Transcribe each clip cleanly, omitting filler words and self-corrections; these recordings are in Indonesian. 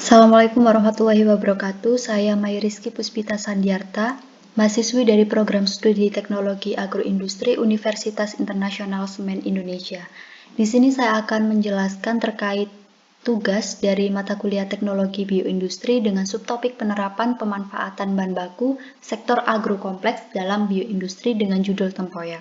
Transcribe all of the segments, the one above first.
Assalamualaikum warahmatullahi wabarakatuh. Saya Mai Rizky Puspita Sandiarta, mahasiswi dari Program Studi Teknologi Agroindustri Universitas Internasional Semen Indonesia. Di sini saya akan menjelaskan terkait tugas dari mata kuliah Teknologi Bioindustri dengan subtopik penerapan pemanfaatan bahan baku sektor agrokompleks dalam bioindustri dengan judul tempoyak.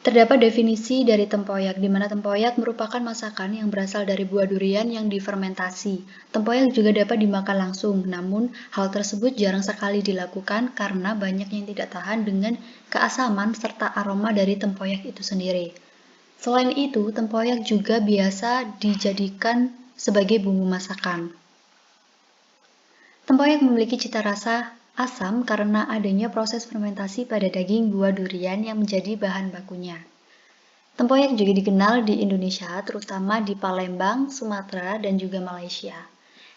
Terdapat definisi dari tempoyak, di mana tempoyak merupakan masakan yang berasal dari buah durian yang difermentasi. Tempoyak juga dapat dimakan langsung, namun hal tersebut jarang sekali dilakukan karena banyak yang tidak tahan dengan keasaman serta aroma dari tempoyak itu sendiri. Selain itu, tempoyak juga biasa dijadikan sebagai bumbu masakan. Tempoyak memiliki cita rasa asam karena adanya proses fermentasi pada daging buah durian yang menjadi bahan bakunya. Tempoyak juga dikenal di Indonesia, terutama di Palembang, Sumatera, dan juga Malaysia.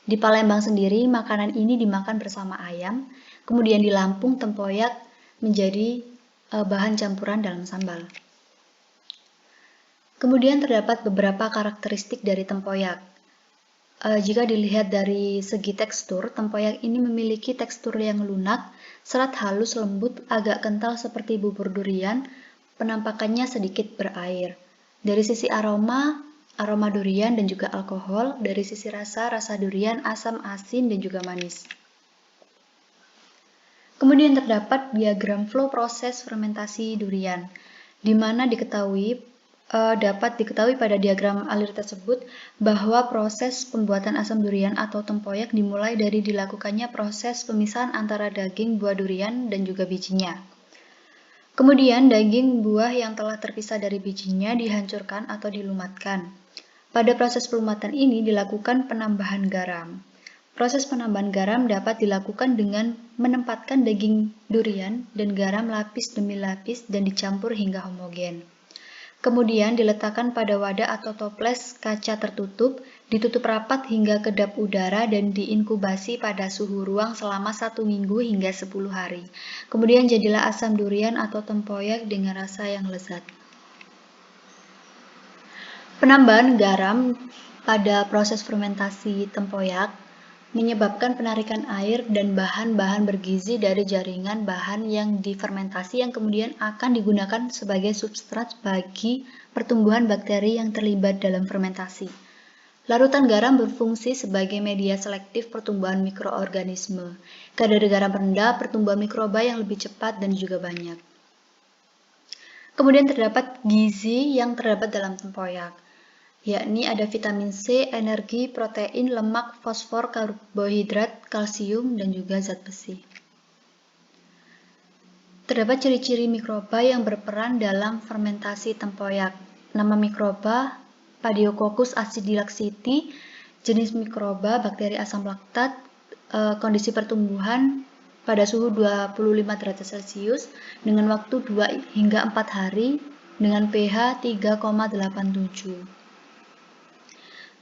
Di Palembang sendiri, makanan ini dimakan bersama ayam, kemudian di Lampung tempoyak menjadi bahan campuran dalam sambal. Kemudian terdapat beberapa karakteristik dari tempoyak. Jika dilihat dari segi tekstur, tempoyak ini memiliki tekstur yang lunak, serat halus lembut, agak kental seperti bubur durian, penampakannya sedikit berair. Dari sisi aroma durian dan juga alkohol. Dari sisi rasa durian, asam, asin, dan juga manis. Kemudian terdapat diagram flow proses fermentasi durian, di mana dapat diketahui pada diagram alir tersebut bahwa proses pembuatan asam durian atau tempoyak dimulai dari dilakukannya proses pemisahan antara daging buah durian dan juga bijinya. Kemudian daging buah yang telah terpisah dari bijinya dihancurkan atau dilumatkan. Pada proses pelumatan ini dilakukan penambahan garam. Proses penambahan garam dapat dilakukan dengan menempatkan daging durian dan garam lapis demi lapis dan dicampur hingga homogen. Kemudian diletakkan pada wadah atau toples kaca tertutup, ditutup rapat hingga kedap udara dan diinkubasi pada suhu ruang selama 1 minggu hingga 10 hari. Kemudian jadilah asam durian atau tempoyak dengan rasa yang lezat. Penambahan garam pada proses fermentasi tempoyak menyebabkan penarikan air dan bahan-bahan bergizi dari jaringan bahan yang difermentasi yang kemudian akan digunakan sebagai substrat bagi pertumbuhan bakteri yang terlibat dalam fermentasi. Larutan garam berfungsi sebagai media selektif pertumbuhan mikroorganisme. Kadar garam rendah, pertumbuhan mikroba yang lebih cepat dan juga banyak. Kemudian terdapat gizi yang terdapat dalam tempoyak, yakni ada vitamin C, energi, protein, lemak, fosfor, karbohidrat, kalsium, dan juga zat besi. Terdapat ciri-ciri mikroba yang berperan dalam fermentasi tempoyak. Nama mikroba Padiococcus acidilacsiti, jenis mikroba bakteri asam laktat, kondisi pertumbuhan pada suhu 25 derajat Celcius dengan waktu 2 hingga 4 hari dengan pH 3,87.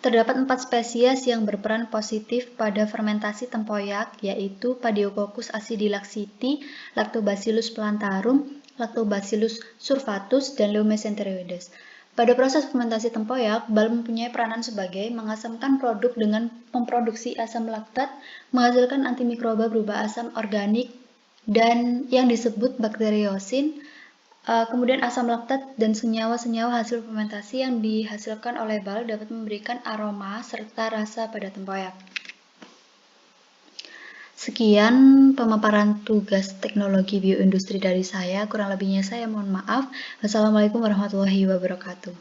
Terdapat 4 spesies yang berperan positif pada fermentasi tempoyak, yaitu Padiococcus acidilacsiti, Lactobacillus plantarum, Lactobacillus surfatus, dan Leucoenteroides. Pada proses fermentasi tempoyak, bal mempunyai peranan sebagai mengasamkan produk dengan memproduksi asam laktat, menghasilkan antimikroba berupa asam organik dan yang disebut bakteriosin. Kemudian asam laktat dan senyawa-senyawa hasil fermentasi yang dihasilkan oleh bal dapat memberikan aroma serta rasa pada tempoyak. Sekian pemaparan tugas teknologi bioindustri dari saya, kurang lebihnya saya mohon maaf. Wassalamualaikum warahmatullahi wabarakatuh.